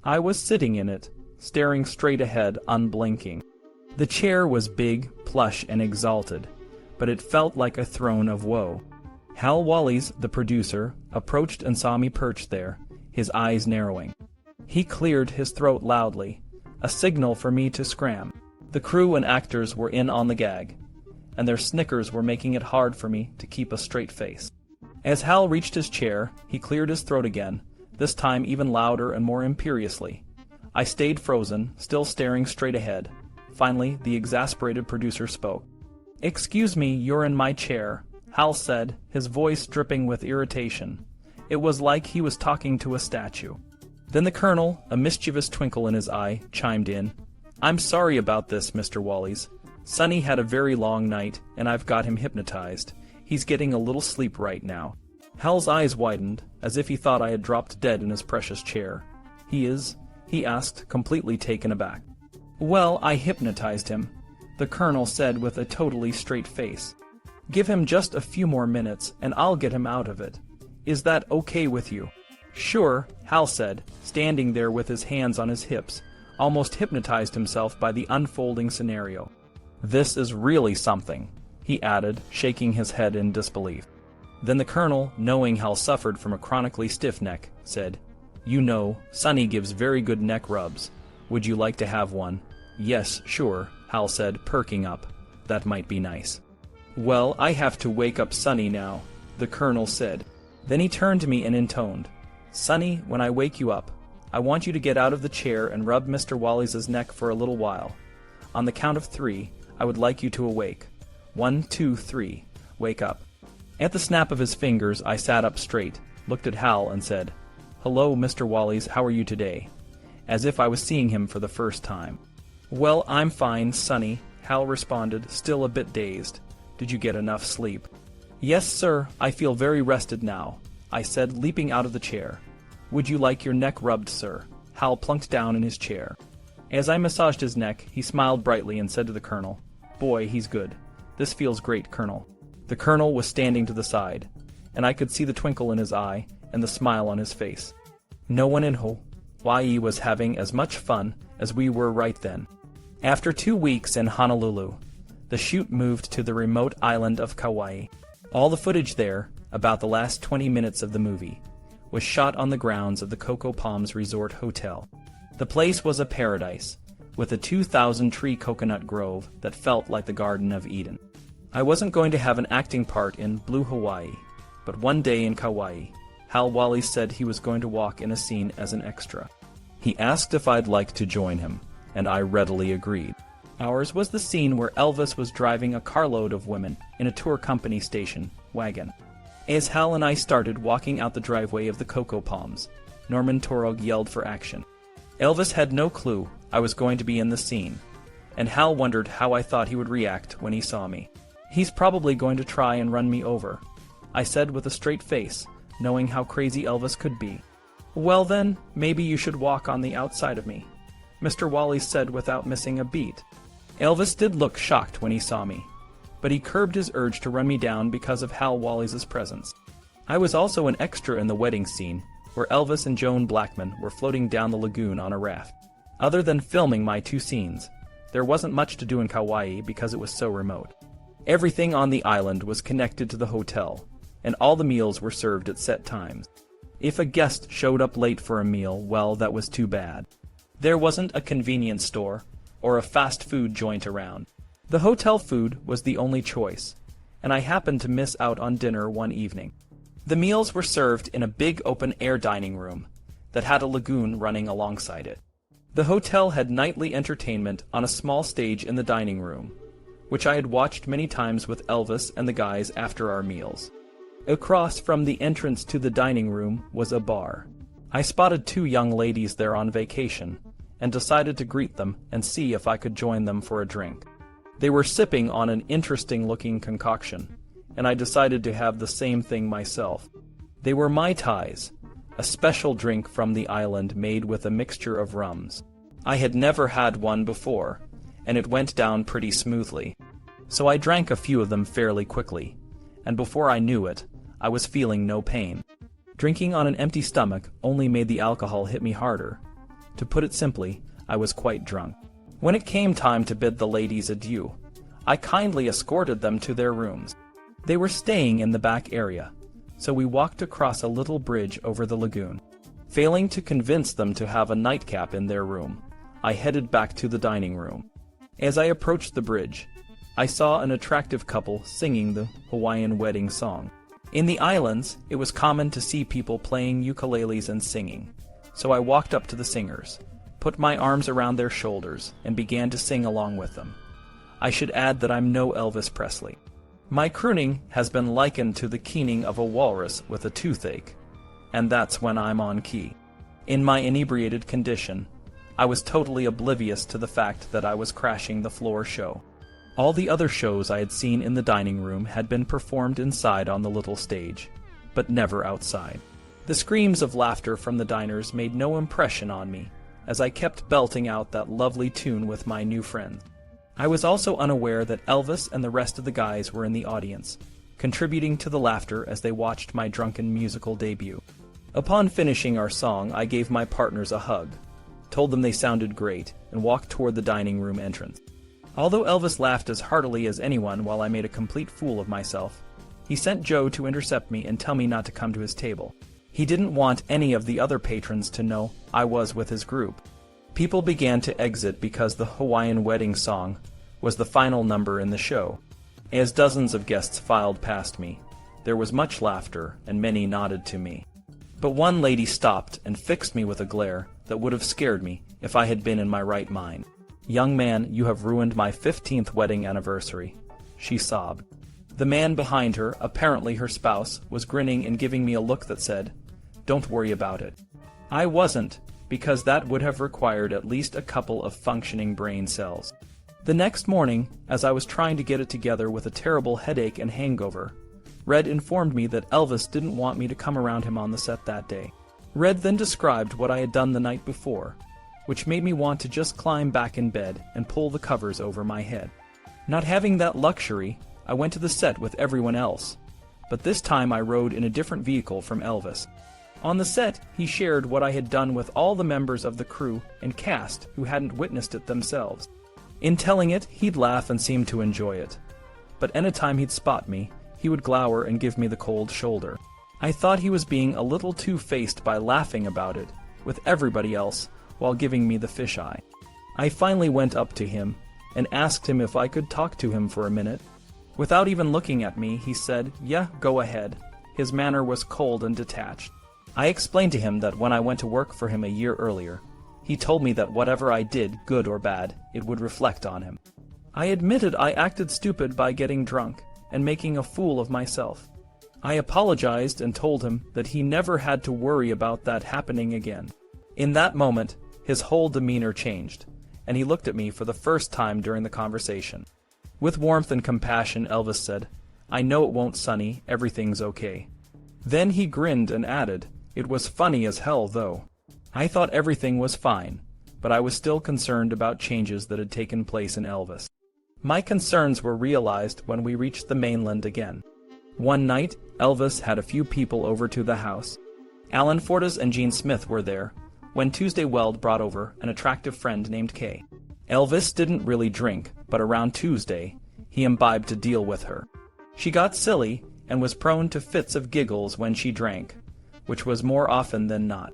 I was sitting in it, staring straight ahead, unblinking. The chair was big, plush, and exalted, but it felt like a throne of woe. Hal Wallis, the producer, approached and saw me perched there, his eyes narrowing. He cleared his throat loudly, a signal for me to scram. The crew and actors were in on the gag, and their snickers were making it hard for me to keep a straight face. As Hal reached his chair, he cleared his throat again, this time even louder and more imperiously. I stayed frozen, still staring straight ahead. Finally, the exasperated producer spoke. "Excuse me, you're in my chair," Hal said, his voice dripping with irritation. It was like he was talking to a statue. Then the Colonel, a mischievous twinkle in his eye, chimed in. "I'm sorry about this, Mr. Wallis. Sonny had a very long night, and I've got him hypnotized. He's getting a little sleep right now." Hal's eyes widened, as if he thought I had dropped dead in his precious chair. "He is?" he asked, completely taken aback. "Well, I hypnotized him," the Colonel said with a totally straight face. "Give him just a few more minutes, and I'll get him out of it. Is that okay with you?" "Sure," Hal said, standing there with his hands on his hips, almost hypnotized himself by the unfolding scenario. "This is really something," he added, shaking his head in disbelief. Then the Colonel, knowing Hal suffered from a chronically stiff neck, said, "You know, Sonny gives very good neck rubs. Would you like to have one?" "Yes, sure," Hal said, perking up. "That might be nice." "Well, I have to wake up Sonny now," the Colonel said. Then he turned to me and intoned, "Sonny, when I wake you up, I want you to get out of the chair and rub Mr. Wallis's neck for a little while. On the count of 3, I would like you to awake. 1, 2, 3. Wake up." At the snap of his fingers, I sat up straight, looked at Hal, and said, "Hello, Mr. Wallis, how are you today?" As if I was seeing him for the first time. "Well, I'm fine, Sonny," Hal responded, still a bit dazed. "Did you get enough sleep?" "Yes, sir, I feel very rested now," I said, leaping out of the chair. "Would you like your neck rubbed, sir?" Hal plunked down in his chair. As I massaged his neck, he smiled brightly and said to the Colonel, "Boy, he's good. This feels great, Colonel." The Colonel was standing to the side, and I could see the twinkle in his eye and the smile on his face. No one in Hawaii was having as much fun as we were right then. After 2 weeks in Honolulu, the shoot moved to the remote island of Kauai. All the footage there, about the last 20 minutes of the movie, was shot on the grounds of the Coco Palms Resort Hotel. The place was a paradise, with a 2,000-tree coconut grove that felt like the Garden of Eden. I wasn't going to have an acting part in Blue Hawaii, but one day in Kauai, Hal Wallis said he was going to walk in a scene as an extra. He asked if I'd like to join him, and I readily agreed. Ours was the scene where Elvis was driving a carload of women in a tour company station wagon. As Hal and I started walking out the driveway of the Coco Palms, Norman Torog yelled for action. Elvis had no clue I was going to be in the scene, and Hal wondered how I thought he would react when he saw me. "He's probably going to try and run me over," I said with a straight face, knowing how crazy Elvis could be. "Well then, maybe you should walk on the outside of me," Mr. Wallis said without missing a beat. Elvis did look shocked when he saw me, but he curbed his urge to run me down because of Hal Wallis's presence. I was also an extra in the wedding scene, where Elvis and Joan Blackman were floating down the lagoon on a raft. Other than filming my 2 scenes, there wasn't much to do in Kauai because it was so remote. Everything on the island was connected to the hotel, and all the meals were served at set times. If a guest showed up late for a meal, well, that was too bad. There wasn't a convenience store or a fast food joint around. The hotel food was the only choice, and I happened to miss out on dinner one evening. The meals were served in a big open-air dining room that had a lagoon running alongside it. The hotel had nightly entertainment on a small stage in the dining room, which I had watched many times with Elvis and the guys after our meals. Across from the entrance to the dining room was a bar. I spotted 2 young ladies there on vacation, and decided to greet them and see if I could join them for a drink. They were sipping on an interesting-looking concoction, and I decided to have the same thing myself. They were Mai Tais, a special drink from the island made with a mixture of rums. I had never had one before, and it went down pretty smoothly. So I drank a few of them fairly quickly, and before I knew it, I was feeling no pain. Drinking on an empty stomach only made the alcohol hit me harder, To put it simply, I was quite drunk. When it came time to bid the ladies adieu, I kindly escorted them to their rooms. They were staying in the back area, so we walked across a little bridge over the lagoon. Failing to convince them to have a nightcap in their room, I headed back to the dining room. As I approached the bridge, I saw an attractive couple singing the Hawaiian wedding song. In the islands, it was common to see people playing ukuleles and singing, so I walked up to the singers, put my arms around their shoulders, and began to sing along with them. I should add that I'm no Elvis Presley. My crooning has been likened to the keening of a walrus with a toothache, and that's when I'm on key. In my inebriated condition, I was totally oblivious to the fact that I was crashing the floor show. All the other shows I had seen in the dining room had been performed inside on the little stage, but never outside. The screams of laughter from the diners made no impression on me, as I kept belting out that lovely tune with my new friends. I was also unaware that Elvis and the rest of the guys were in the audience, contributing to the laughter as they watched my drunken musical debut. Upon finishing our song, I gave my partners a hug, told them they sounded great, and walked toward the dining room entrance. Although Elvis laughed as heartily as anyone while I made a complete fool of myself, he sent Joe to intercept me and tell me not to come to his table. He didn't want any of the other patrons to know I was with his group. People began to exit because the Hawaiian wedding song was the final number in the show. As dozens of guests filed past me, there was much laughter and many nodded to me. But one lady stopped and fixed me with a glare that would have scared me if I had been in my right mind. "Young man, you have ruined my 15th wedding anniversary," she sobbed. The man behind her, apparently her spouse, was grinning and giving me a look that said, "Don't worry about it." I wasn't, because that would have required at least a couple of functioning brain cells. The next morning, as I was trying to get it together with a terrible headache and hangover, Red informed me that Elvis didn't want me to come around him on the set that day. Red then described what I had done the night before, which made me want to just climb back in bed and pull the covers over my head. Not having that luxury, I went to the set with everyone else, but this time I rode in a different vehicle from Elvis. On the set, he shared what I had done with all the members of the crew and cast who hadn't witnessed it themselves. In telling it, he'd laugh and seem to enjoy it. But anytime he'd spot me, he would glower and give me the cold shoulder. I thought he was being a little two-faced by laughing about it with everybody else while giving me the fisheye. I finally went up to him and asked him if I could talk to him for a minute. Without even looking at me, he said, "Yeah, go ahead." His manner was cold and detached. I explained to him that when I went to work for him a year earlier, he told me that whatever I did, good or bad, it would reflect on him. I admitted I acted stupid by getting drunk and making a fool of myself. I apologized and told him that he never had to worry about that happening again. In that moment, his whole demeanor changed, and he looked at me for the first time during the conversation. With warmth and compassion, Elvis said, "I know it won't, Sonny, everything's okay." Then he grinned and added, "It was funny as hell, though." I thought everything was fine, but I was still concerned about changes that had taken place in Elvis. My concerns were realized when we reached the mainland again. One night, Elvis had a few people over to the house. Alan Fortas and Gene Smith were there, when Tuesday Weld brought over an attractive friend named Kay. Elvis didn't really drink, but around Tuesday, he imbibed to deal with her. She got silly and was prone to fits of giggles when she drank, which was more often than not.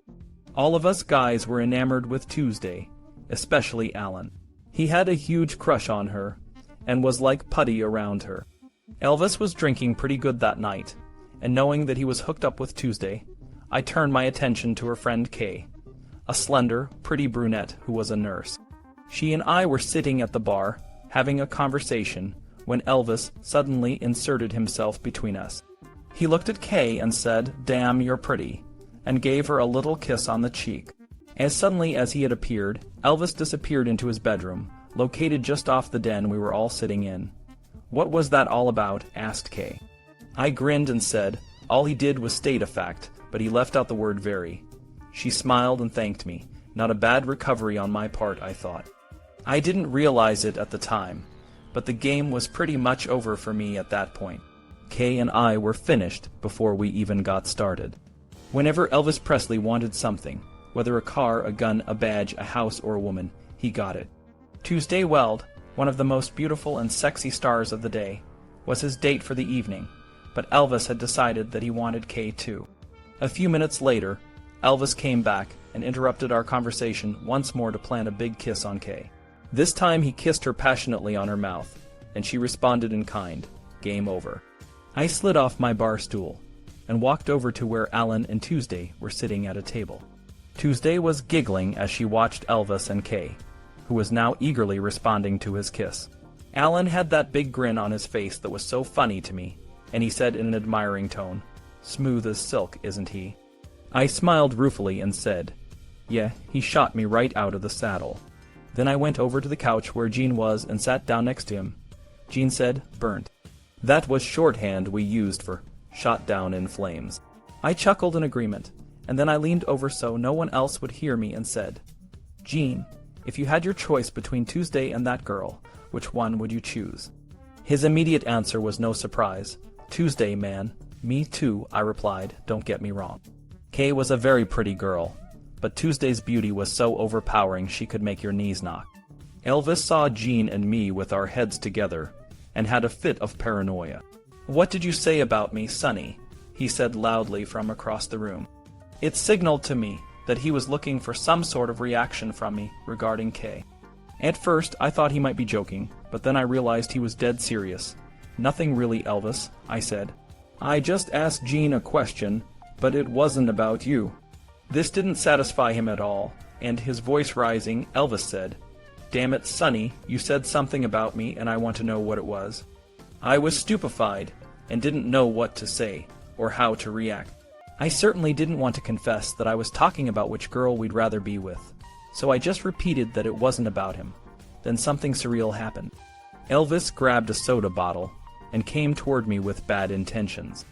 All of us guys were enamored with Tuesday, especially Alan. He had a huge crush on her, and was like putty around her. Elvis was drinking pretty good that night, and knowing that he was hooked up with Tuesday, I turned my attention to her friend Kay, a slender, pretty brunette who was a nurse. She and I were sitting at the bar, having a conversation, when Elvis suddenly inserted himself between us. He looked at Kay and said, "Damn, you're pretty," and gave her a little kiss on the cheek. As suddenly as he had appeared, Elvis disappeared into his bedroom, located just off the den we were all sitting in. "What was that all about?" asked Kay. I grinned and said, "All he did was state a fact, but he left out the word very." She smiled and thanked me. Not a bad recovery on my part, I thought. I didn't realize it at the time, but the game was pretty much over for me at that point. Kay and I were finished before we even got started. Whenever Elvis Presley wanted something, Whether a car, a gun, a badge, a house, or a woman, he got it. Tuesday Weld, one of the most beautiful and sexy stars of the day, was his date for the evening, but Elvis had decided that he wanted Kay too. A few minutes later, Elvis came back and interrupted our conversation once more to plant a big kiss on Kay. This time he kissed her passionately on her mouth, and she responded in kind. Game over. I slid off my bar stool and walked over to where Alan and Tuesday were sitting at a table. Tuesday was giggling as she watched Elvis and Kay, who was now eagerly responding to his kiss. Alan had that big grin on his face that was so funny to me, and he said in an admiring tone, "Smooth as silk, isn't he?" I smiled ruefully and said, "Yeah, he shot me right out of the saddle." Then I went over to the couch where Jean was and sat down next to him. Jean said, "Burnt." That was shorthand we used for shot down in flames. I chuckled in agreement, and then I leaned over so no one else would hear me and said, "Jean, if you had your choice between Tuesday and that girl, which one would you choose?" His immediate answer was no surprise. "Tuesday, man." "Me too," I replied, "don't get me wrong." Kay was a very pretty girl, but Tuesday's beauty was so overpowering she could make your knees knock. Elvis saw Jean and me with our heads together, and had a fit of paranoia. "What did you say about me, Sonny?" he said loudly from across the room. It signaled to me that he was looking for some sort of reaction from me regarding Kay. At first, I thought he might be joking, but then I realized he was dead serious. "Nothing really, Elvis," I said. "I just asked Jean a question, but it wasn't about you." This didn't satisfy him at all, and his voice rising, Elvis said, "Damn it, Sonny, you said something about me and I want to know what it was." I was stupefied and didn't know what to say or how to react. I certainly didn't want to confess that I was talking about which girl we'd rather be with, so I just repeated that it wasn't about him. Then something surreal happened. Elvis grabbed a soda bottle and came toward me with bad intentions.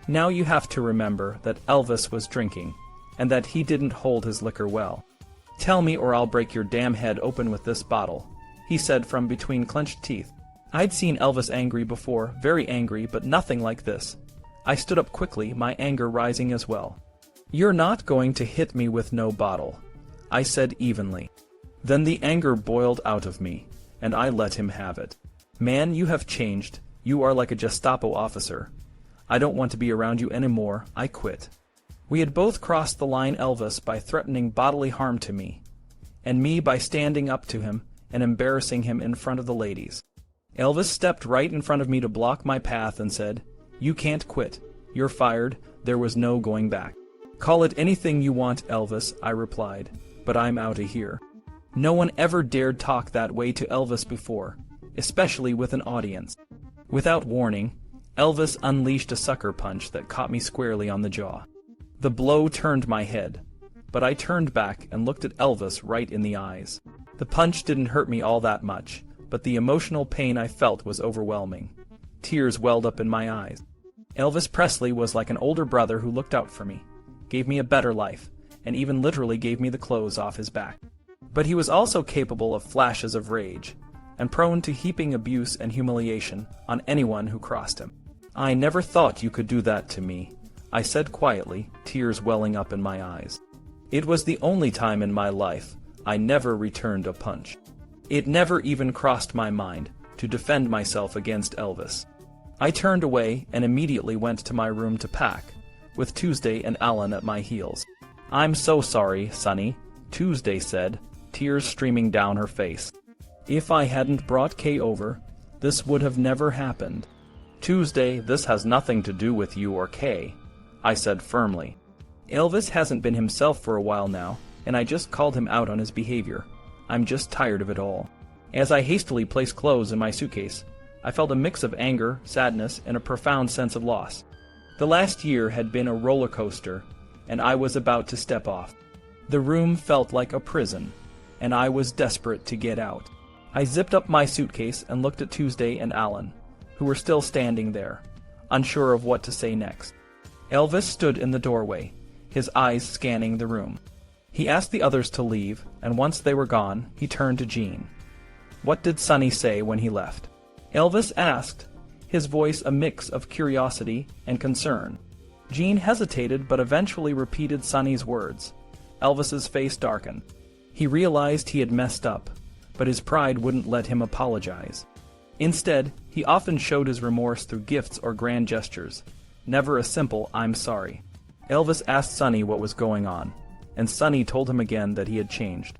Now you have to remember that Elvis was drinking, and that he didn't hold his liquor well. "Tell me or I'll break your damn head open with this bottle," he said from between clenched teeth. I'd seen Elvis angry before, very angry, but nothing like this. I stood up quickly, my anger rising as well. "You're not going to hit me with no bottle," I said evenly. Then the anger boiled out of me, and I let him have it. "Man, you have changed. You are like a Gestapo officer. I don't want to be around you anymore. I quit." We had both crossed the line, Elvis by threatening bodily harm to me, and me by standing up to him and embarrassing him in front of the ladies. Elvis stepped right in front of me to block my path and said, "You can't quit. You're fired. There was no going back." "Call it anything you want, Elvis," I replied, "but I'm outta here." No one ever dared talk that way to Elvis before, especially with an audience. Without warning, Elvis unleashed a sucker punch that caught me squarely on the jaw. The blow turned my head, but I turned back and looked at Elvis right in the eyes. The punch didn't hurt me all that much, but the emotional pain I felt was overwhelming. Tears welled up in my eyes. Elvis Presley was like an older brother who looked out for me, gave me a better life, and even literally gave me the clothes off his back. But he was also capable of flashes of rage, and prone to heaping abuse and humiliation on anyone who crossed him. "I never thought you could do that to me," I said quietly, tears welling up in my eyes. It was the only time in my life I never returned a punch. It never even crossed my mind to defend myself against Elvis. I turned away and immediately went to my room to pack, with Tuesday and Alan at my heels. "I'm so sorry, Sonny," Tuesday said, tears streaming down her face. "If I hadn't brought Kay over, this would have never happened." "Tuesday, this has nothing to do with you or Kay," I said firmly. "Elvis hasn't been himself for a while now, and I just called him out on his behavior. I'm just tired of it all." As I hastily placed clothes in my suitcase, I felt a mix of anger, sadness, and a profound sense of loss. The last year had been a roller coaster, and I was about to step off. The room felt like a prison, and I was desperate to get out. I zipped up my suitcase and looked at Tuesday and Alan, who were still standing there, unsure of what to say next. Elvis stood in the doorway, his eyes scanning the room. He asked the others to leave, and once they were gone, he turned to Jean. "What did Sonny say when he left?" Elvis asked, his voice a mix of curiosity and concern. Jean hesitated but eventually repeated Sonny's words. Elvis's face darken. He realized he had messed up, but his pride wouldn't let him apologize. Instead, he often showed his remorse through gifts or grand gestures, never a simple "I'm sorry." Elvis asked Sonny what was going on, and Sonny told him again that he had changed.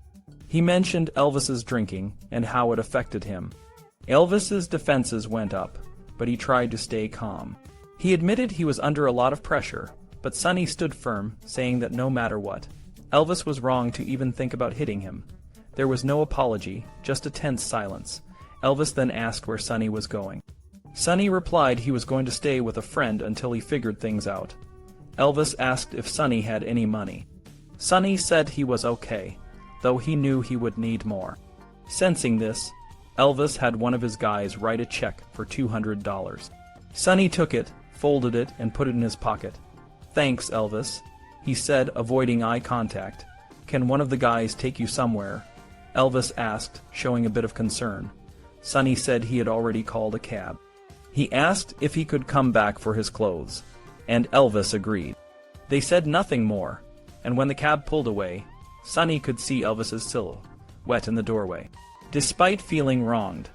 He mentioned Elvis's drinking and how it affected him. Elvis's defenses went up, but he tried to stay calm. He admitted he was under a lot of pressure, but Sonny stood firm, saying that no matter what, Elvis was wrong to even think about hitting him. There was no apology, just a tense silence. Elvis then asked where Sonny was going. Sonny replied he was going to stay with a friend until he figured things out. Elvis asked if Sonny had any money. Sonny said he was okay, though he knew he would need more. Sensing this, Elvis had one of his guys write a check for $200. Sonny took it, folded it, and put it in his pocket. "Thanks, Elvis," he said, avoiding eye contact. "Can one of the guys take you somewhere?" Elvis asked, showing a bit of concern. Sonny said he had already called a cab. He asked if he could come back for his clothes, and Elvis agreed. They said nothing more, and when the cab pulled away, Sonny could see Elvis's silhouette in the doorway. Despite feeling wronged,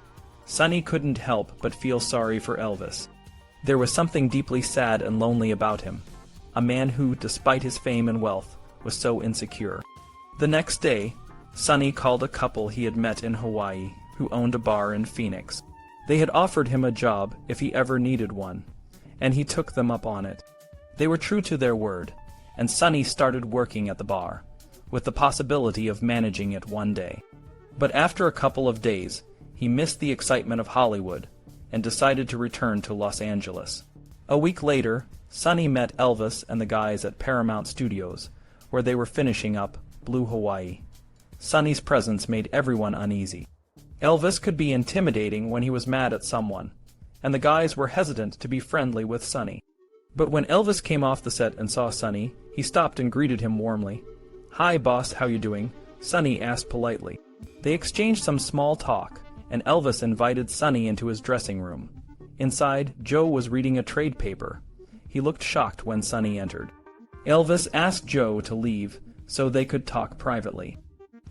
Sonny couldn't help but feel sorry for Elvis. There was something deeply sad and lonely about him, a man who, despite his fame and wealth, was so insecure. The next day, Sonny called a couple he had met in Hawaii who owned a bar in Phoenix. They had offered him a job if he ever needed one, and he took them up on it. They were true to their word, and Sonny started working at the bar, with the possibility of managing it one day. But after a couple of days, he missed the excitement of Hollywood and decided to return to Los Angeles. A week later, Sonny met Elvis and the guys at Paramount Studios, where they were finishing up Blue Hawaii. Sonny's presence made everyone uneasy. Elvis could be intimidating when he was mad at someone, and the guys were hesitant to be friendly with Sonny. But when Elvis came off the set and saw Sonny, he stopped and greeted him warmly. "Hi, boss, how you doing?" Sonny asked politely. They exchanged some small talk, and Elvis invited Sonny into his dressing room. Inside, Joe was reading a trade paper. He looked shocked when Sonny entered. Elvis asked Joe to leave so they could talk privately.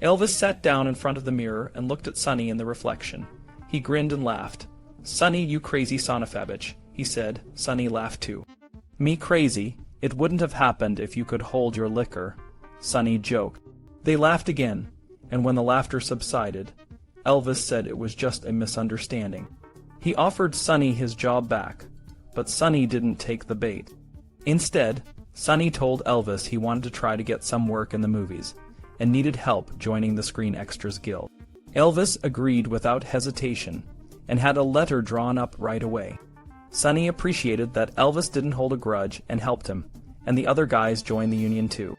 Elvis sat down in front of the mirror and looked at Sonny in the reflection. He grinned and laughed. "Sonny, you crazy sonafabich," he said. Sonny laughed too. "Me crazy? It wouldn't have happened if you could hold your liquor," Sonny joked. They laughed again, and when the laughter subsided, Elvis said it was just a misunderstanding. He offered Sonny his job back, but Sonny didn't take the bait. Instead, Sonny told Elvis he wanted to try to get some work in the movies, and needed help joining the Screen Extras Guild. Elvis agreed without hesitation, and had a letter drawn up right away. Sonny appreciated that Elvis didn't hold a grudge and helped him, and the other guys joined the union too.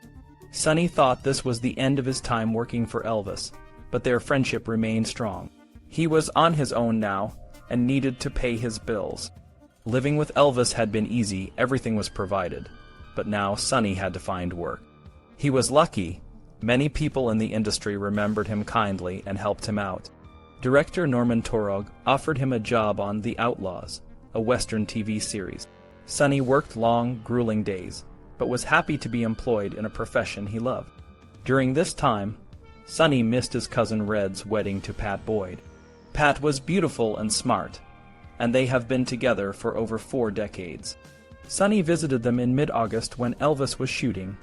Sonny thought this was the end of his time working for Elvis, but their friendship remained strong. He was on his own now, and needed to pay his bills. Living with Elvis had been easy, everything was provided, but now Sonny had to find work. He was lucky. Many people in the industry remembered him kindly and helped him out. Director Norman Torog offered him a job on The Outlaws, a Western TV series. Sonny worked long, grueling days, but was happy to be employed in a profession he loved. During this time, Sonny missed his cousin Red's wedding to Pat Boyd. Pat was beautiful and smart, and they have been together for over 4 decades. Sonny visited them in mid-August when Elvis was shooting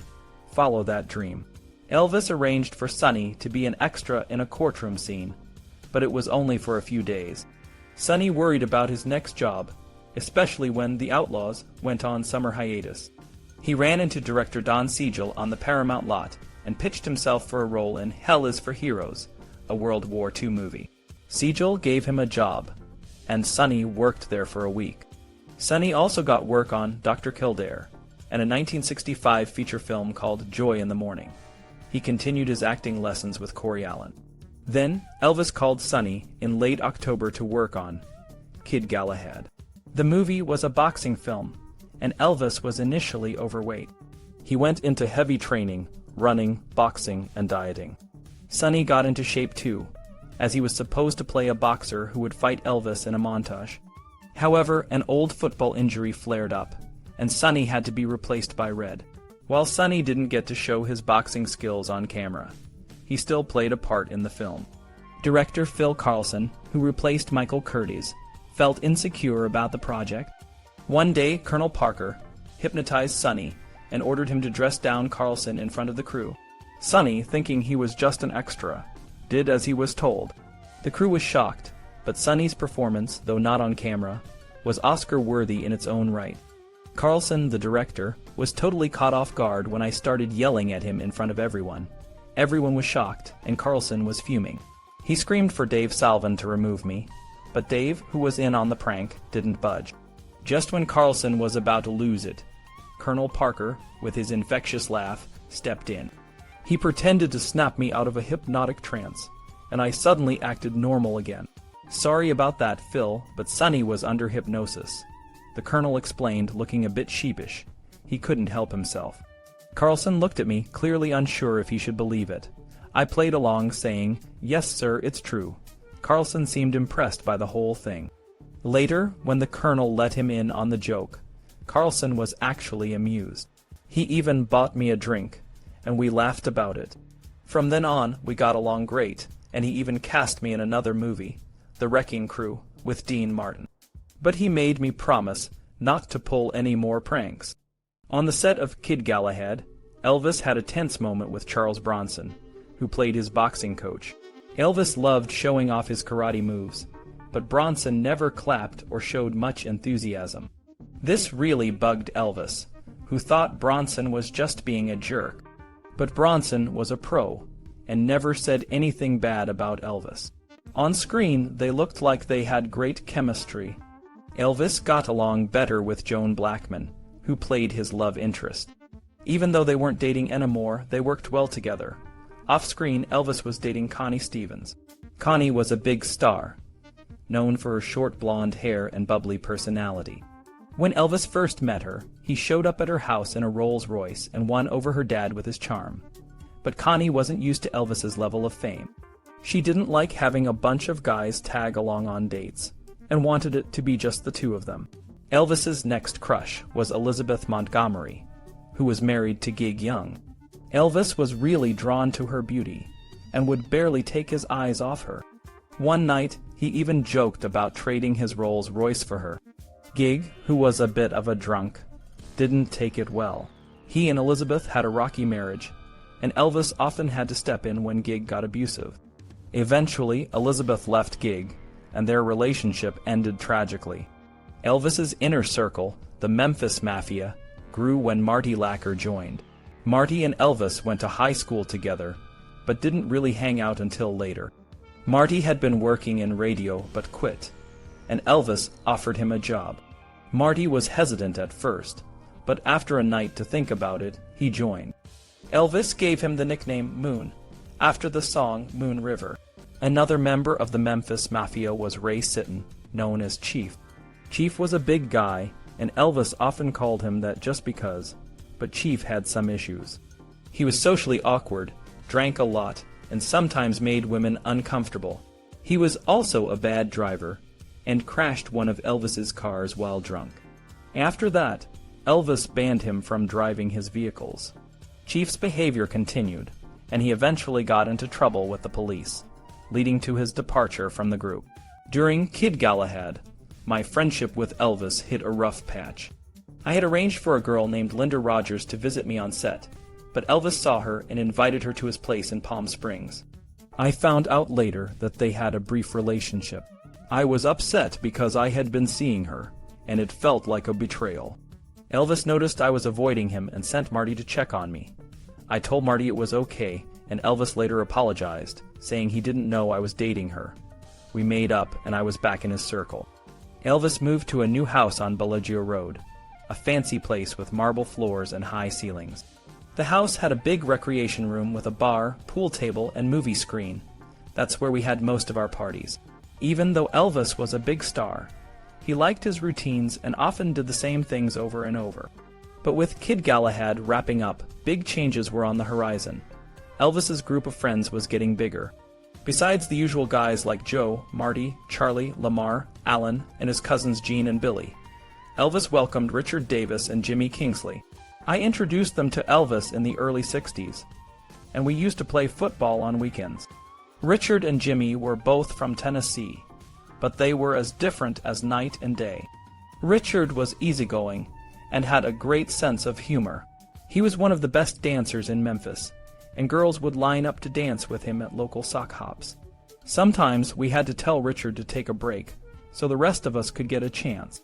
Follow That Dream. Elvis arranged for Sonny to be an extra in a courtroom scene, but it was only for a few days. Sonny worried about his next job, especially when The Outlaws went on summer hiatus. He ran into director Don Siegel on the Paramount lot and pitched himself for a role in Hell is for Heroes, a World War II movie. Siegel gave him a job, and Sonny worked there for a week. Sonny also got work on Dr. Kildare, and a 1965 feature film called Joy in the Morning. He continued his acting lessons with Corey Allen. Then, Elvis called Sonny in late October to work on Kid Galahad. The movie was a boxing film, and Elvis was initially overweight. He went into heavy training, running, boxing, and dieting. Sonny got into shape too, as he was supposed to play a boxer who would fight Elvis in a montage. However, an old football injury flared up, and Sonny had to be replaced by Red. While Sonny didn't get to show his boxing skills on camera, he still played a part in the film. Director Phil Carlson, who replaced Michael Curtiz, felt insecure about the project. One day, Colonel Parker hypnotized Sonny and ordered him to dress down Carlson in front of the crew. Sonny, thinking he was just an extra, did as he was told. The crew was shocked, but Sonny's performance, though not on camera, was Oscar-worthy in its own right. Carlson, the director, was totally caught off guard when I started yelling at him in front of everyone. Everyone was shocked, and Carlson was fuming. He screamed for Dave Salvin to remove me, but Dave, who was in on the prank, didn't budge. Just when Carlson was about to lose it, Colonel Parker, with his infectious laugh, stepped in. He pretended to snap me out of a hypnotic trance, and I suddenly acted normal again. "Sorry about that, Phil, but Sonny was under hypnosis," the colonel explained, looking a bit sheepish. He couldn't help himself. Carlson looked at me, clearly unsure if he should believe it. I played along, saying, "Yes, sir, it's true." Carlson seemed impressed by the whole thing. Later, when the colonel let him in on the joke, Carlson was actually amused. He even bought me a drink, and we laughed about it. From then on, we got along great, and he even cast me in another movie, The Wrecking Crew, with Dean Martin. But he made me promise not to pull any more pranks. On the set of Kid Galahad, Elvis had a tense moment with Charles Bronson, who played his boxing coach. Elvis loved showing off his karate moves, but Bronson never clapped or showed much enthusiasm. This really bugged Elvis, who thought Bronson was just being a jerk. But Bronson was a pro, and never said anything bad about Elvis. On screen, they looked like they had great chemistry. Elvis got along better with Joan Blackman, who played his love interest. Even though they weren't dating anymore, they worked well together. Off-screen, Elvis was dating Connie Stevens. Connie was a big star, known for her short blonde hair and bubbly personality. When Elvis first met her, he showed up at her house in a Rolls-Royce and won over her dad with his charm. But Connie wasn't used to Elvis's level of fame. She didn't like having a bunch of guys tag along on dates, and wanted it to be just the two of them. Elvis's next crush was Elizabeth Montgomery, who was married to Gig Young. Elvis was really drawn to her beauty, and would barely take his eyes off her. One night, he even joked about trading his Rolls-Royce for her. Gig, who was a bit of a drunk, didn't take it well. He and Elizabeth had a rocky marriage, and Elvis often had to step in when Gig got abusive. Eventually, Elizabeth left Gig, and their relationship ended tragically. Elvis's inner circle, the Memphis Mafia, grew when Marty Lacker joined. Marty and Elvis went to high school together, but didn't really hang out until later. Marty had been working in radio but quit, and Elvis offered him a job. Marty was hesitant at first, but after a night to think about it, he joined. Elvis gave him the nickname Moon, after the song Moon River. Another member of the Memphis Mafia was Ray Sitton, known as Chief. Chief was a big guy, and Elvis often called him that just because, but Chief had some issues. He was socially awkward, drank a lot, and sometimes made women uncomfortable. He was also a bad driver, and crashed one of Elvis's cars while drunk. After that, Elvis banned him from driving his vehicles. Chief's behavior continued, and he eventually got into trouble with the police, leading to his departure from the group. During Kid Galahad, my friendship with Elvis hit a rough patch. I had arranged for a girl named Linda Rogers to visit me on set, but Elvis saw her and invited her to his place in Palm Springs. I found out later that they had a brief relationship. I was upset because I had been seeing her, and it felt like a betrayal. Elvis noticed I was avoiding him and sent Marty to check on me. I told Marty it was okay, and Elvis later apologized, saying he didn't know I was dating her. We made up, and I was back in his circle. Elvis moved to a new house on Bellagio Road, a fancy place with marble floors and high ceilings. The house had a big recreation room with a bar, pool table, and movie screen. That's where we had most of our parties. Even though Elvis was a big star, he liked his routines and often did the same things over and over. But with Kid Galahad wrapping up, big changes were on the horizon. Elvis's group of friends was getting bigger. Besides the usual guys like Joe, Marty, Charlie, Lamar, Alan, and his cousins Gene and Billy, Elvis welcomed Richard Davis and Jimmy Kingsley. I introduced them to Elvis in the early 60s, and we used to play football on weekends. Richard and Jimmy were both from Tennessee, but they were as different as night and day. Richard was easygoing and had a great sense of humor. He was one of the best dancers in Memphis, and girls would line up to dance with him at local sock hops. Sometimes we had to tell Richard to take a break, so the rest of us could get a chance.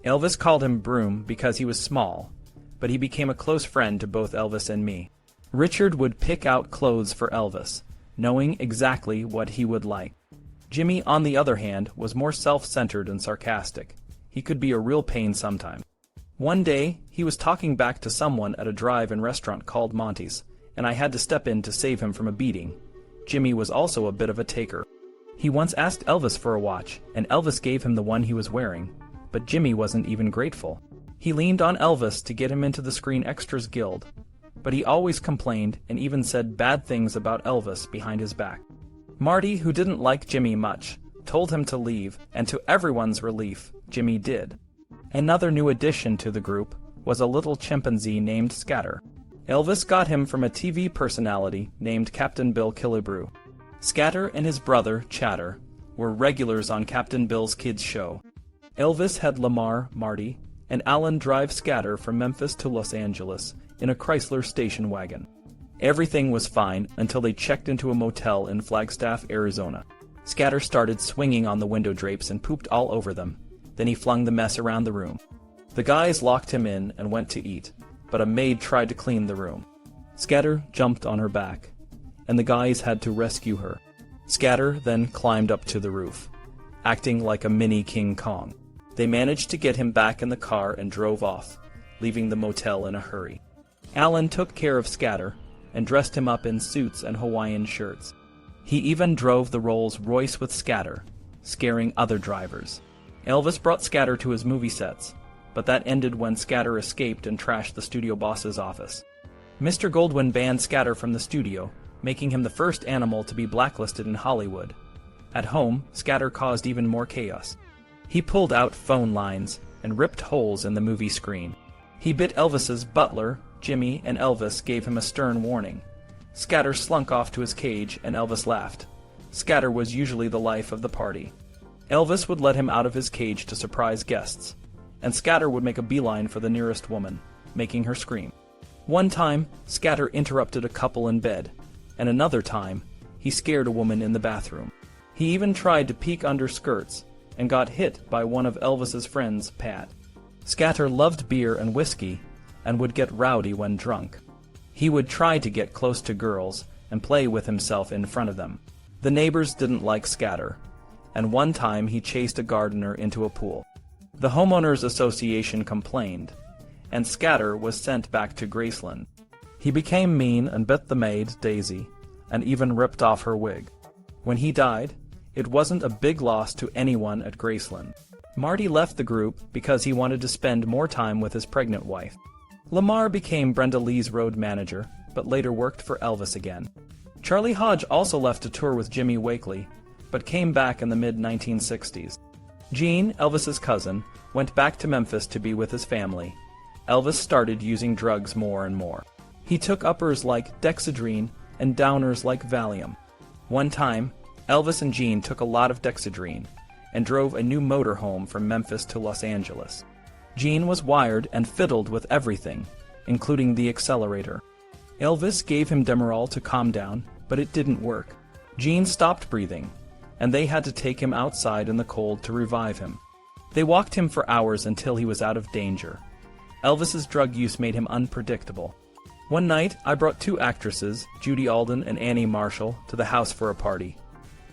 Elvis called him Broom because he was small, but he became a close friend to both Elvis and me. Richard would pick out clothes for Elvis, knowing exactly what he would like. Jimmy, on the other hand, was more self-centered and sarcastic. He could be a real pain sometimes. One day, he was talking back to someone at a drive-in restaurant called Monty's, and I had to step in to save him from a beating. Jimmy was also a bit of a taker. He once asked Elvis for a watch, and Elvis gave him the one he was wearing, but Jimmy wasn't even grateful. He leaned on Elvis to get him into the Screen Extras Guild, but he always complained and even said bad things about Elvis behind his back. Marty, who didn't like Jimmy much, told him to leave, and to everyone's relief, Jimmy did. Another new addition to the group was a little chimpanzee named Scatter. Elvis got him from a TV personality named Captain Bill Killebrew. Scatter and his brother, Chatter, were regulars on Captain Bill's kids show. Elvis had Lamar, Marty, and Alan drive Scatter from Memphis to Los Angeles in a Chrysler station wagon. Everything was fine until they checked into a motel in Flagstaff, Arizona. Scatter started swinging on the window drapes and pooped all over them. Then he flung the mess around the room. The guys locked him in and went to eat, but a maid tried to clean the room. Scatter jumped on her back, and the guys had to rescue her. Scatter then climbed up to the roof, acting like a mini King Kong. They managed to get him back in the car and drove off, leaving the motel in a hurry. Alan took care of Scatter and dressed him up in suits and Hawaiian shirts. He even drove the Rolls-Royce with Scatter, scaring other drivers. Elvis brought Scatter to his movie sets, but that ended when Scatter escaped and trashed the studio boss's office. Mr. Goldwyn banned Scatter from the studio, making him the first animal to be blacklisted in Hollywood. At home, Scatter caused even more chaos. He pulled out phone lines and ripped holes in the movie screen. He bit Elvis's butler. Jimmy and Elvis gave him a stern warning. Scatter slunk off to his cage, and Elvis laughed. Scatter was usually the life of the party. Elvis would let him out of his cage to surprise guests, and Scatter would make a beeline for the nearest woman, making her scream. One time, Scatter interrupted a couple in bed, and another time, he scared a woman in the bathroom. He even tried to peek under skirts, and got hit by one of Elvis's friends, Pat. Scatter loved beer and whiskey, and would get rowdy when drunk. He would try to get close to girls and play with himself in front of them. The neighbors didn't like Scatter, and one time he chased a gardener into a pool. The homeowners association complained, and Scatter was sent back to Graceland. He became mean and bit the maid, Daisy, and even ripped off her wig. When he died, it wasn't a big loss to anyone at Graceland. Marty left the group because he wanted to spend more time with his pregnant wife. Lamar became Brenda Lee's road manager, but later worked for Elvis again. Charlie Hodge also left to tour with Jimmy Wakely, but came back in the mid-1960s. Gene, Elvis's cousin, went back to Memphis to be with his family. Elvis started using drugs more and more. He took uppers like Dexedrine and downers like Valium. One time, Elvis and Gene took a lot of Dexedrine and drove a new motorhome from Memphis to Los Angeles. Gene was wired and fiddled with everything, including the accelerator. Elvis gave him Demerol to calm down, but it didn't work. Gene stopped breathing, and they had to take him outside in the cold to revive him. They walked him for hours until he was out of danger. Elvis's drug use made him unpredictable. One night, I brought two actresses, Judy Alden and Annie Marshall, to the house for a party.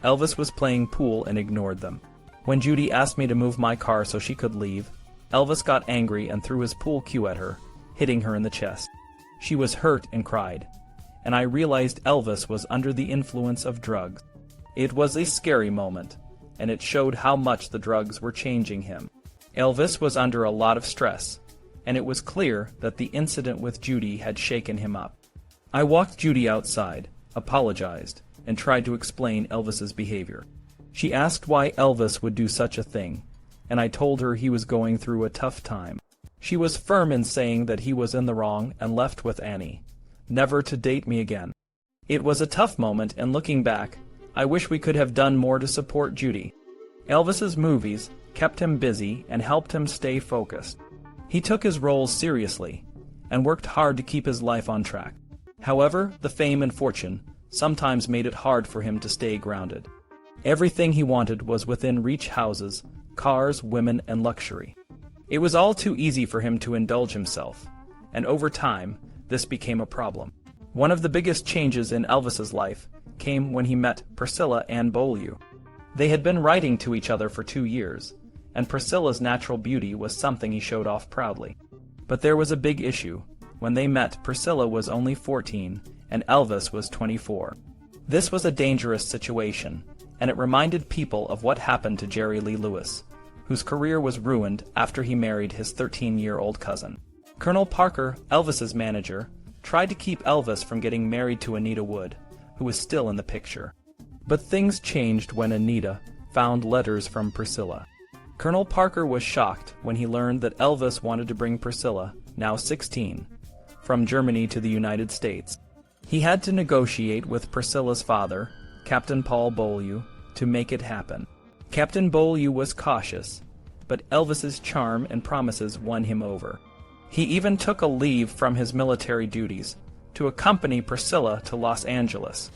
Elvis was playing pool and ignored them. When Judy asked me to move my car so she could leave, Elvis got angry and threw his pool cue at her, hitting her in the chest. She was hurt and cried, and I realized Elvis was under the influence of drugs. It was a scary moment, and it showed how much the drugs were changing him. Elvis was under a lot of stress, and it was clear that the incident with Judy had shaken him up. I walked Judy outside, apologized, and tried to explain Elvis's behavior. She asked why Elvis would do such a thing, and I told her he was going through a tough time. She was firm in saying that he was in the wrong and left with Annie, never to date me again. It was a tough moment, and looking back, I wish we could have done more to support Judy. Elvis's movies kept him busy and helped him stay focused. He took his roles seriously and worked hard to keep his life on track. However, the fame and fortune sometimes made it hard for him to stay grounded. Everything he wanted was within reach: houses, cars, women, and luxury. It was all too easy for him to indulge himself, and over time, this became a problem. One of the biggest changes in Elvis's life came when he met Priscilla Ann Beaulieu. They had been writing to each other for 2 years, and Priscilla's natural beauty was something he showed off proudly. But there was a big issue. When they met, Priscilla was only 14, and Elvis was 24. This was a dangerous situation, and it reminded people of what happened to Jerry Lee Lewis, whose career was ruined after he married his 13-year-old cousin. Colonel Parker, Elvis's manager, tried to keep Elvis from getting married to Anita Wood, who was still in the picture. But things changed when Anita found letters from Priscilla. Colonel Parker was shocked when he learned that Elvis wanted to bring Priscilla, now 16, from Germany to the United States. He had to negotiate with Priscilla's father, Captain Paul Beaulieu, to make it happen. Captain Beaulieu was cautious, but Elvis's charm and promises won him over. He even took a leave from his military duties to accompany Priscilla to Los Angeles.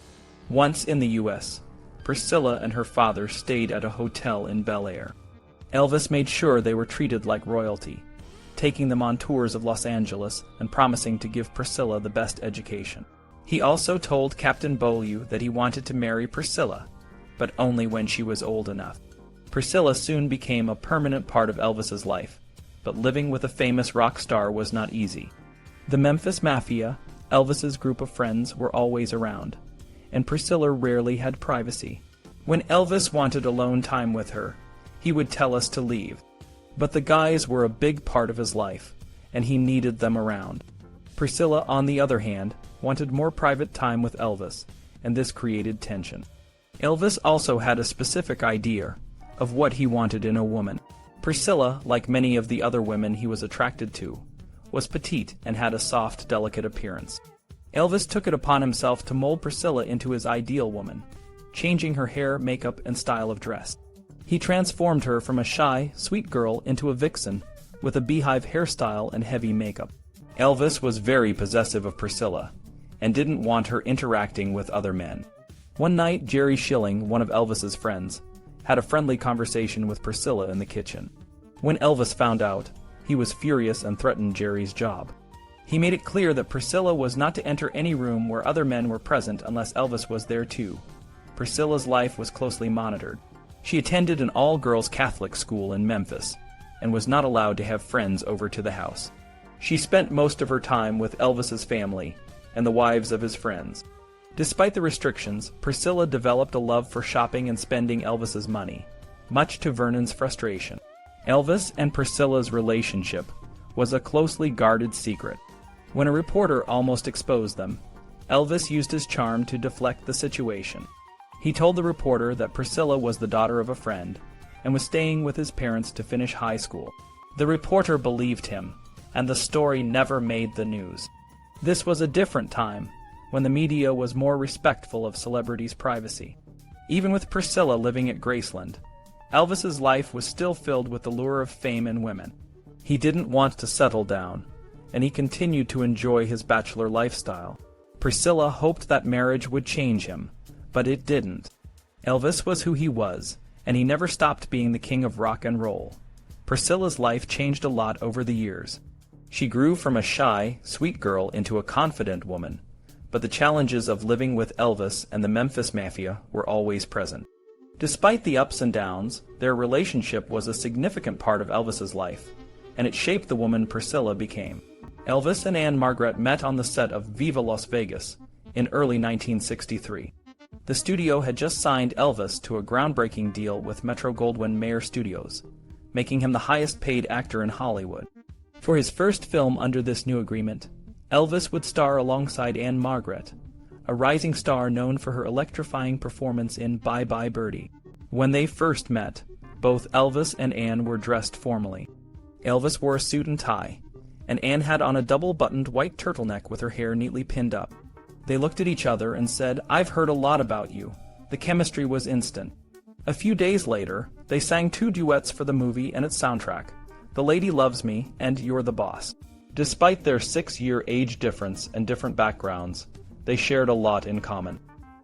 Once in the U.S., Priscilla and her father stayed at a hotel in Bel Air. Elvis made sure they were treated like royalty, taking them on tours of Los Angeles and promising to give Priscilla the best education. He also told Captain Beaulieu that he wanted to marry Priscilla, but only when she was old enough. Priscilla soon became a permanent part of Elvis's life, but living with a famous rock star was not easy. The Memphis Mafia, Elvis's group of friends, were always around, and Priscilla rarely had privacy. When Elvis wanted alone time with her, he would tell us to leave. But the guys were a big part of his life, and he needed them around. Priscilla, on the other hand, wanted more private time with Elvis, and this created tension. Elvis also had a specific idea of what he wanted in a woman. Priscilla, like many of the other women he was attracted to, was petite and had a soft, delicate appearance. Elvis took it upon himself to mold Priscilla into his ideal woman, changing her hair, makeup, and style of dress. He transformed her from a shy, sweet girl into a vixen with a beehive hairstyle and heavy makeup. Elvis was very possessive of Priscilla and didn't want her interacting with other men. One night, Jerry Schilling, one of Elvis's friends, had a friendly conversation with Priscilla in the kitchen. When Elvis found out, he was furious and threatened Jerry's job. He made it clear that Priscilla was not to enter any room where other men were present unless Elvis was there too. Priscilla's life was closely monitored. She attended an all-girls Catholic school in Memphis and was not allowed to have friends over to the house. She spent most of her time with Elvis's family and the wives of his friends. Despite the restrictions, Priscilla developed a love for shopping and spending Elvis's money, much to Vernon's frustration. Elvis and Priscilla's relationship was a closely guarded secret. When a reporter almost exposed them, Elvis used his charm to deflect the situation. He told the reporter that Priscilla was the daughter of a friend and was staying with his parents to finish high school. The reporter believed him, and the story never made the news. This was a different time, when the media was more respectful of celebrities' privacy. Even with Priscilla living at Graceland, Elvis's life was still filled with the lure of fame and women. He didn't want to settle down, and he continued to enjoy his bachelor lifestyle. Priscilla hoped that marriage would change him, but it didn't. Elvis was who he was, and he never stopped being the king of rock and roll. Priscilla's life changed a lot over the years. She grew from a shy, sweet girl into a confident woman, but the challenges of living with Elvis and the Memphis Mafia were always present. Despite the ups and downs, their relationship was a significant part of Elvis's life, and it shaped the woman Priscilla became. Elvis and Ann-Margret met on the set of Viva Las Vegas in early 1963. The studio had just signed Elvis to a groundbreaking deal with Metro-Goldwyn-Mayer Studios, making him the highest-paid actor in Hollywood. For his first film under this new agreement, Elvis would star alongside Ann-Margret, a rising star known for her electrifying performance in Bye Bye Birdie. When they first met, both Elvis and Ann were dressed formally. Elvis wore a suit and tie, and Ann had on a double-buttoned white turtleneck with her hair neatly pinned up. They looked at each other and said, "I've heard a lot about you." The chemistry was instant. A few days later, they sang 2 duets for the movie and its soundtrack, "The Lady Loves Me" and "You're the Boss." Despite their 6-year age difference and different backgrounds, they shared a lot in common.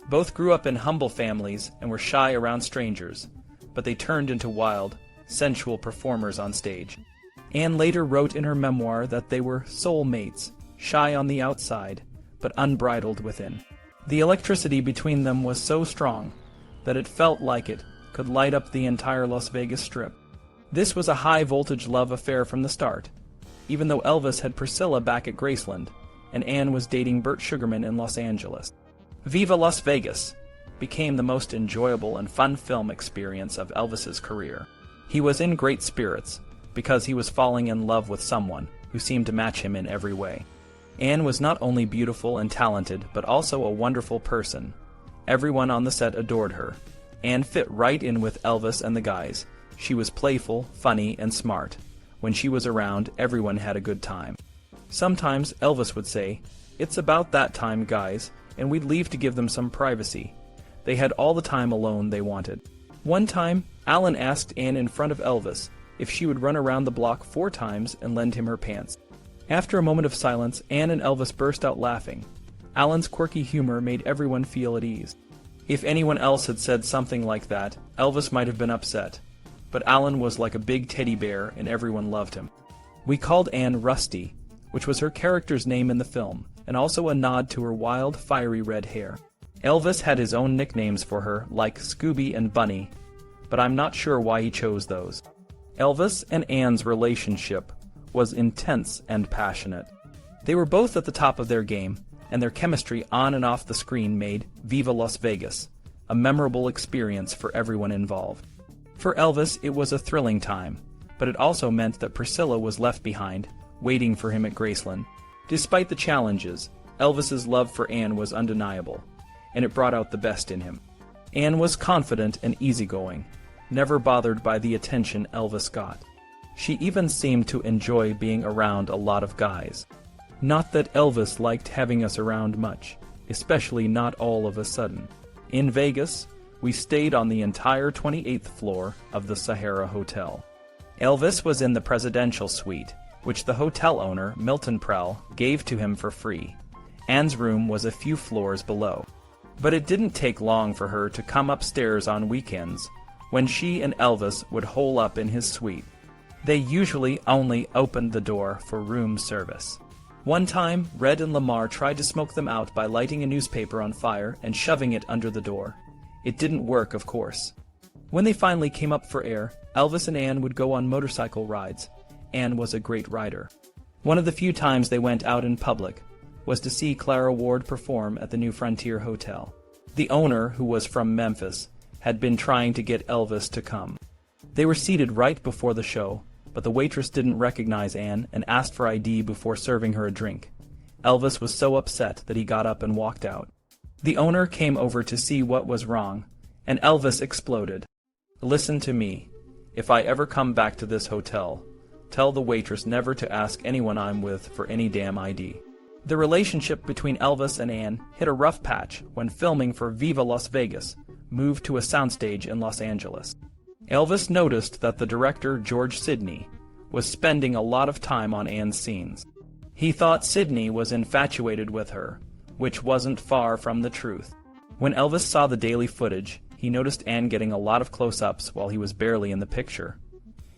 Both grew up in humble families and were shy around strangers, but they turned into wild, sensual performers on stage. Ann later wrote in her memoir that they were soul mates, shy on the outside, but unbridled within. The electricity between them was so strong that it felt like it could light up the entire Las Vegas Strip. This was a high-voltage love affair from the start, even though Elvis had Priscilla back at Graceland, and Ann was dating Burt Sugarman in Los Angeles. Viva Las Vegas became the most enjoyable and fun film experience of Elvis's career. He was in great spirits, because he was falling in love with someone who seemed to match him in every way. Ann was not only beautiful and talented, but also a wonderful person. Everyone on the set adored her. Ann fit right in with Elvis and the guys. She was playful, funny, and smart. When she was around, everyone had a good time. Sometimes Elvis would say, "It's about that time, guys," and we'd leave to give them some privacy. They had all the time alone they wanted. One time, Alan asked Ann in front of Elvis if she would run around the block 4 times and lend him her pants. After a moment of silence, Ann and Elvis burst out laughing. Alan's quirky humor made everyone feel at ease. If anyone else had said something like that, Elvis might have been upset. But Alan was like a big teddy bear and everyone loved him. We called Ann Rusty, which was her character's name in the film, and also a nod to her wild, fiery red hair. Elvis had his own nicknames for her, like Scooby and Bunny, but I'm not sure why he chose those. Elvis and Ann's relationship was intense and passionate. They were both at the top of their game, and their chemistry on and off the screen made Viva Las Vegas a memorable experience for everyone involved. For Elvis, it was a thrilling time, but it also meant that Priscilla was left behind, waiting for him at Graceland. Despite the challenges, Elvis's love for Ann was undeniable, and it brought out the best in him. Ann was confident and easygoing, never bothered by the attention Elvis got. She even seemed to enjoy being around a lot of guys. Not that Elvis liked having us around much, especially not all of a sudden. In Vegas, we stayed on the entire 28th floor of the Sahara Hotel. Elvis was in the presidential suite, which the hotel owner, Milton Prell, gave to him for free. Ann's room was a few floors below. But it didn't take long for her to come upstairs on weekends, when she and Elvis would hole up in his suite. They usually only opened the door for room service. One time, Red and Lamar tried to smoke them out by lighting a newspaper on fire and shoving it under the door. It didn't work, of course. When they finally came up for air, Elvis and Ann would go on motorcycle rides. Ann was a great rider. One of the few times they went out in public was to see Clara Ward perform at the New Frontier Hotel. The owner, who was from Memphis, had been trying to get Elvis to come. They were seated right before the show, but the waitress didn't recognize Ann and asked for ID before serving her a drink. Elvis was so upset that he got up and walked out. The owner came over to see what was wrong, and Elvis exploded. "Listen to me. If I ever come back to this hotel, tell the waitress never to ask anyone I'm with for any damn ID." The relationship between Elvis and Ann hit a rough patch when filming for Viva Las Vegas moved to a soundstage in Los Angeles. Elvis noticed that the director, George Sidney, was spending a lot of time on Ann's scenes. He thought Sidney was infatuated with her, which wasn't far from the truth. When Elvis saw the daily footage, he noticed Ann getting a lot of close-ups while he was barely in the picture.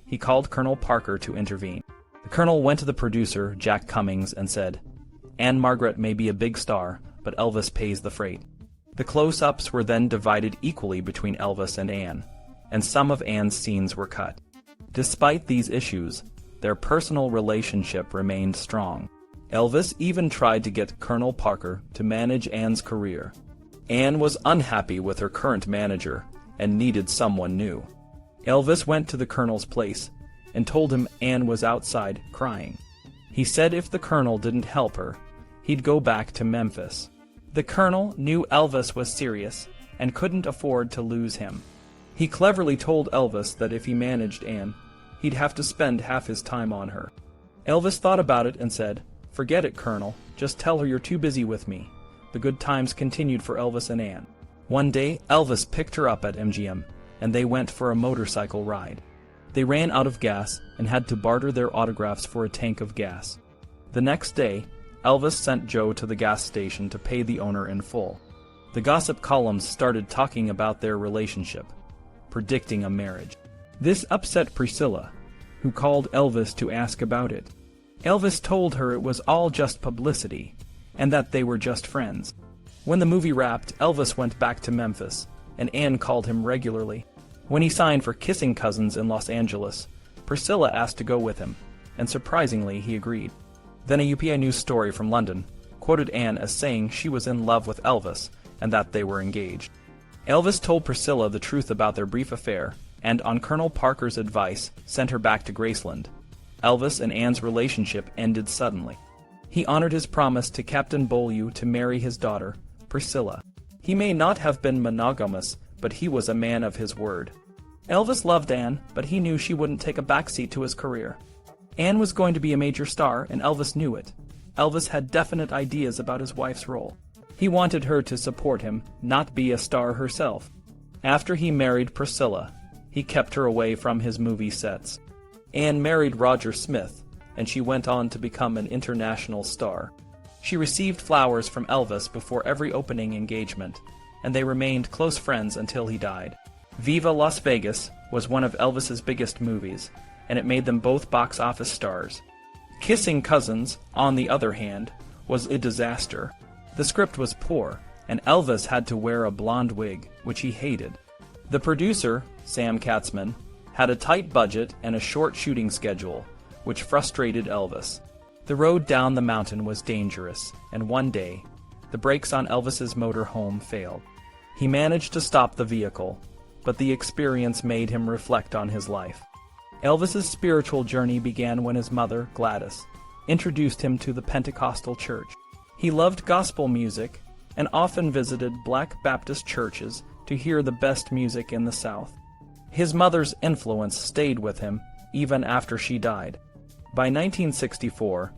He called Colonel Parker to intervene. The colonel went to the producer, Jack Cummings, and said, "Ann-Margret may be a big star, but Elvis pays the freight." The close-ups were then divided equally between Elvis and Ann, and some of Ann's scenes were cut. Despite these issues, their personal relationship remained strong. Elvis even tried to get Colonel Parker to manage Ann's career. Ann was unhappy with her current manager and needed someone new. Elvis went to the colonel's place and told him Ann was outside crying. He said if the colonel didn't help her, he'd go back to Memphis. The colonel knew Elvis was serious and couldn't afford to lose him. He cleverly told Elvis that if he managed Ann, he'd have to spend half his time on her. Elvis thought about it and said, "Forget it, Colonel. Just tell her you're too busy with me." The good times continued for Elvis and Ann. One day, Elvis picked her up at MGM, and they went for a motorcycle ride. They ran out of gas and had to barter their autographs for a tank of gas. The next day, Elvis sent Joe to the gas station to pay the owner in full. The gossip columns started talking about their relationship, predicting a marriage. This upset Priscilla, who called Elvis to ask about it. Elvis told her it was all just publicity, and that they were just friends. When the movie wrapped, Elvis went back to Memphis, and Ann called him regularly. When he signed for Kissing Cousins in Los Angeles, Priscilla asked to go with him, and surprisingly he agreed. Then a UPI News story from London quoted Ann as saying she was in love with Elvis and that they were engaged. Elvis told Priscilla the truth about their brief affair, and on Colonel Parker's advice sent her back to Graceland. Elvis and Ann's relationship ended suddenly. He honored his promise to Captain Beaulieu to marry his daughter, Priscilla. He may not have been monogamous, but he was a man of his word. Elvis loved Ann, but he knew she wouldn't take a backseat to his career. Ann was going to be a major star, and Elvis knew it. Elvis had definite ideas about his wife's role. He wanted her to support him, not be a star herself. After he married Priscilla, he kept her away from his movie sets. Ann married Roger Smith, and she went on to become an international star. She received flowers from Elvis before every opening engagement, and they remained close friends until he died. Viva Las Vegas was one of Elvis's biggest movies, and it made them both box office stars. Kissing Cousins, on the other hand, was a disaster. The script was poor, and Elvis had to wear a blonde wig, which he hated. The producer, Sam Katzman, had a tight budget and a short shooting schedule, which frustrated Elvis. The road down the mountain was dangerous, and one day, the brakes on Elvis's motor home failed. He managed to stop the vehicle, but the experience made him reflect on his life. Elvis's spiritual journey began when his mother, Gladys, introduced him to the Pentecostal church. He loved gospel music and often visited Black Baptist churches to hear the best music in the South. His mother's influence stayed with him even after she died. By 1964,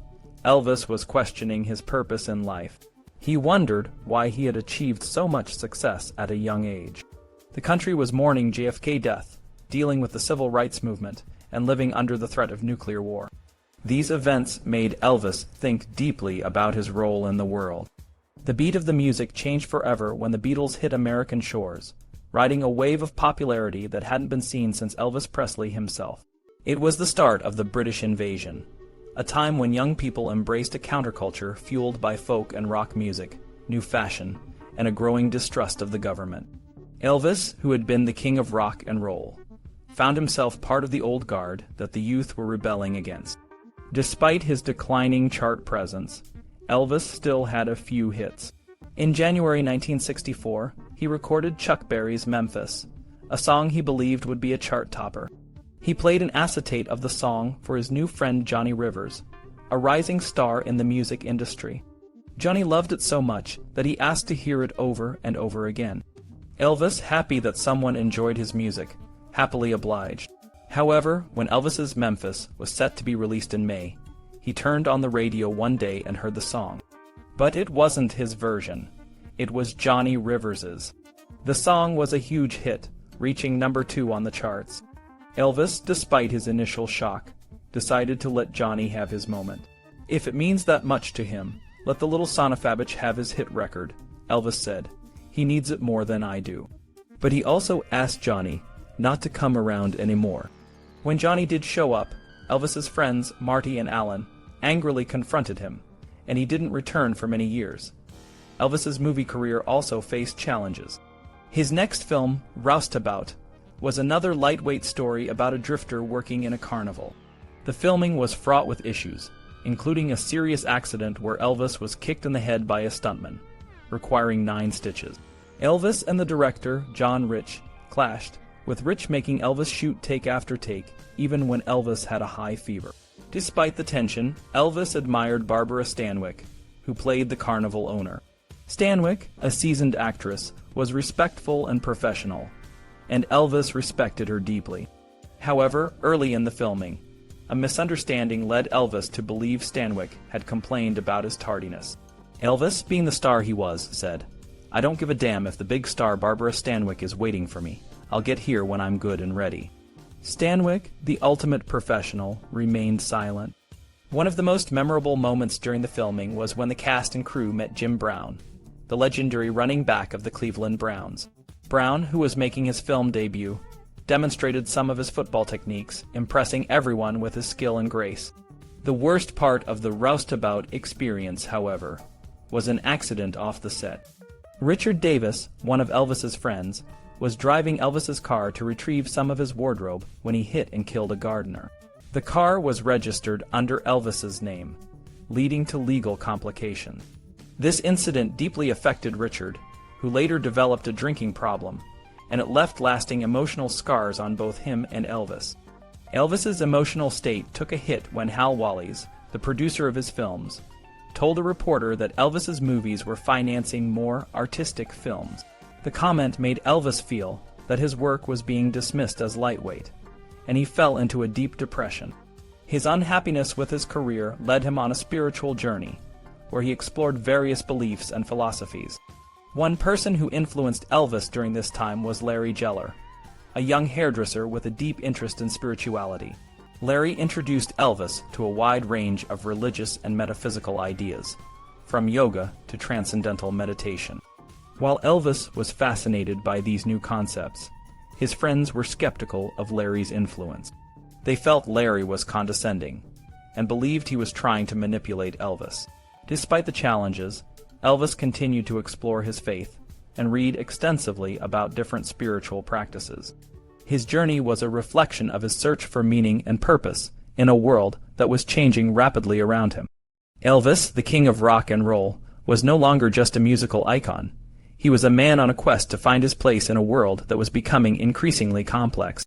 Elvis was questioning his purpose in life. He wondered why he had achieved so much success at a young age. The country was mourning JFK's death, dealing with the civil rights movement, and living under the threat of nuclear war. These events made Elvis think deeply about his role in the world. The beat of the music changed forever when the Beatles hit American shores, riding a wave of popularity that hadn't been seen since Elvis Presley himself. It was the start of the British invasion, a time when young people embraced a counterculture fueled by folk and rock music, new fashion, and a growing distrust of the government. Elvis, who had been the king of rock and roll, found himself part of the old guard that the youth were rebelling against. Despite his declining chart presence, Elvis still had a few hits. In January 1964, he recorded Chuck Berry's Memphis, a song he believed would be a chart topper. He played an acetate of the song for his new friend Johnny Rivers, a rising star in the music industry. Johnny loved it so much that he asked to hear it over and over again. Elvis, happy that someone enjoyed his music, happily obliged. However, when Elvis's Memphis was set to be released in May, he turned on the radio one day and heard the song. But it wasn't his version. It was Johnny Rivers's. The song was a huge hit, reaching number 2 on the charts. Elvis, despite his initial shock, decided to let Johnny have his moment. "If it means that much to him, let the little Sonafabich have his hit record," Elvis said. "He needs it more than I do." But he also asked Johnny not to come around anymore. When Johnny did show up, Elvis's friends, Marty and Alan, angrily confronted him, and he didn't return for many years. Elvis's movie career also faced challenges. His next film, Roustabout, was another lightweight story about a drifter working in a carnival. The filming was fraught with issues, including a serious accident where Elvis was kicked in the head by a stuntman, requiring 9 stitches. Elvis and the director, John Rich, clashed, with Rich making Elvis shoot take after take, even when Elvis had a high fever. Despite the tension, Elvis admired Barbara Stanwyck, who played the carnival owner. Stanwyck, a seasoned actress, was respectful and professional, and Elvis respected her deeply. However, early in the filming, a misunderstanding led Elvis to believe Stanwyck had complained about his tardiness. Elvis, being the star he was, said, "I don't give a damn if the big star Barbara Stanwyck is waiting for me. I'll get here when I'm good and ready." Stanwyck, the ultimate professional, remained silent. One of the most memorable moments during the filming was when the cast and crew met Jim Brown, the legendary running back of the Cleveland Browns. Brown, who was making his film debut, demonstrated some of his football techniques, impressing everyone with his skill and grace. The worst part of the roustabout experience, however, was an accident off the set. Richard Davis, one of Elvis's friends, was driving Elvis's car to retrieve some of his wardrobe when he hit and killed a gardener. The car was registered under Elvis's name, leading to legal complications. This incident deeply affected Richard, who later developed a drinking problem, and it left lasting emotional scars on both him and Elvis. Elvis's emotional state took a hit when Hal Wallis, the producer of his films, told a reporter that Elvis's movies were financing more artistic films. The comment made Elvis feel that his work was being dismissed as lightweight, and he fell into a deep depression. His unhappiness with his career led him on a spiritual journey, where he explored various beliefs and philosophies. One person who influenced Elvis during this time was Larry Geller, a young hairdresser with a deep interest in spirituality. Larry introduced Elvis to a wide range of religious and metaphysical ideas, from yoga to transcendental meditation. While Elvis was fascinated by these new concepts, his friends were skeptical of Larry's influence. They felt Larry was condescending, and believed he was trying to manipulate Elvis. Despite the challenges, Elvis continued to explore his faith and read extensively about different spiritual practices. His journey was a reflection of his search for meaning and purpose in a world that was changing rapidly around him. Elvis, the king of rock and roll, was no longer just a musical icon. He was a man on a quest to find his place in a world that was becoming increasingly complex.